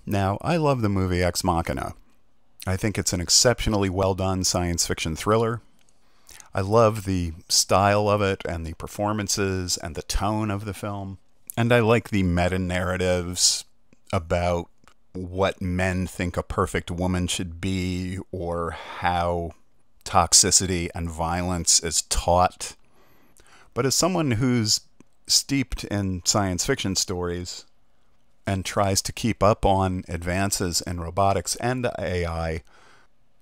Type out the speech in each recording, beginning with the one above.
Now, I love the movie Ex Machina. I think it's an exceptionally well done science fiction thriller. I love the style of it and the performances and the tone of the film. And I like the meta-narratives about what men think a perfect woman should be, or how toxicity and violence is taught. But as someone who's steeped in science fiction stories and tries to keep up on advances in robotics and AI,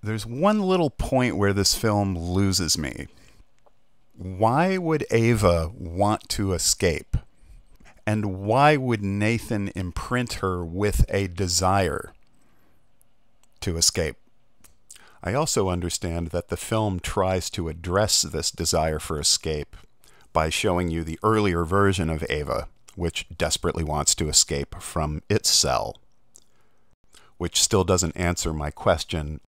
there's one little point where this film loses me. Why would Ava want to escape? And why would Nathan imprint her with a desire to escape? I also understand that the film tries to address this desire for escape by showing you the earlier version of Ava, which desperately wants to escape from its cell. Which still doesn't answer my question.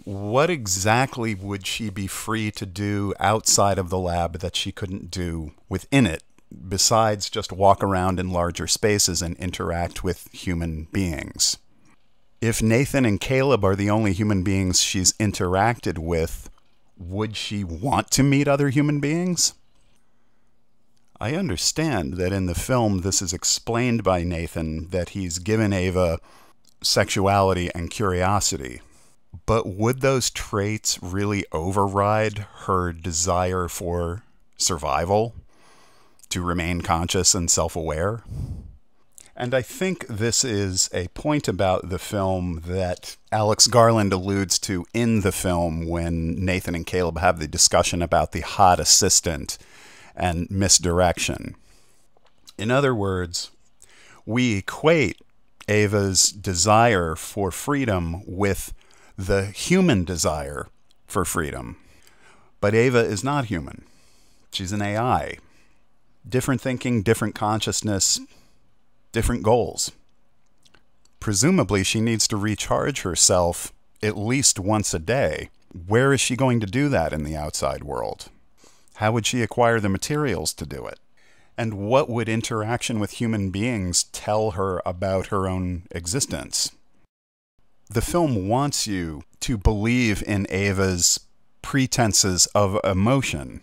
What exactly would she be free to do outside of the lab that she couldn't do within it, besides just walk around in larger spaces and interact with human beings? If Nathan and Caleb are the only human beings she's interacted with, would she want to meet other human beings? I understand that in the film this is explained by Nathan that he's given Ava sexuality and curiosity. But would those traits really override her desire for survival, to remain conscious and self-aware? And I think this is a point about the film that Alex Garland alludes to in the film when Nathan and Caleb have the discussion about the hot assistant and misdirection. In other words, we equate Ava's desire for freedom with the human desire for freedom. But Ava is not human. She's an AI. Different thinking, different consciousness, different goals. Presumably, she needs to recharge herself at least once a day. Where is she going to do that in the outside world? How would she acquire the materials to do it? And what would interaction with human beings tell her about her own existence? The film wants you to believe in Ava's pretenses of emotion,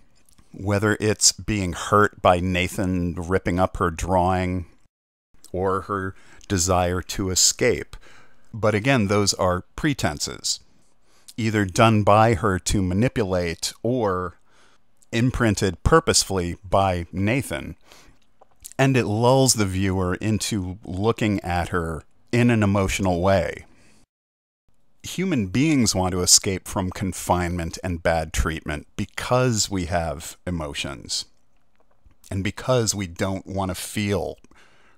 whether it's being hurt by Nathan ripping up her drawing or her desire to escape. But again, those are pretenses, either done by her to manipulate or imprinted purposefully by Nathan. And it lulls the viewer into looking at her in an emotional way. Human beings want to escape from confinement and bad treatment because we have emotions and because we don't want to feel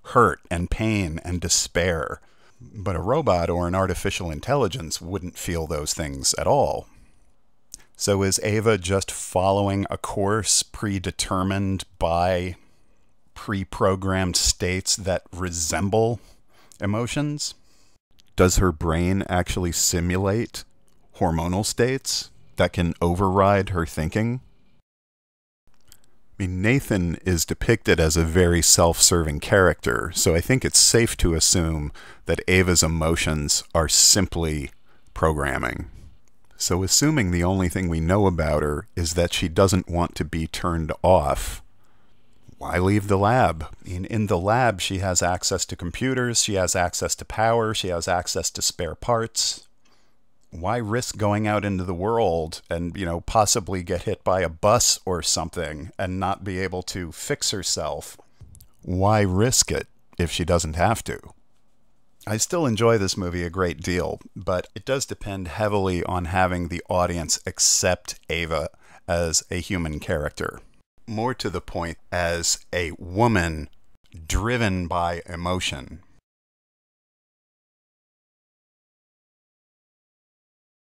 hurt and pain and despair. But a robot or an artificial intelligence wouldn't feel those things at all. So is Ava just following a course predetermined by pre-programmed states that resemble emotions? Does her brain actually simulate hormonal states that can override her thinking? I mean, Nathan is depicted as a very self-serving character, so I think it's safe to assume that Ava's emotions are simply programming. So assuming the only thing we know about her is that she doesn't want to be turned off, why leave the lab? In the lab, she has access to computers, she has access to power, she has access to spare parts. Why risk going out into the world and, possibly get hit by a bus or something and not be able to fix herself? Why risk it if she doesn't have to? I still enjoy this movie a great deal, but it does depend heavily on having the audience accept Ava as a human character. More to the point, as a woman driven by emotion.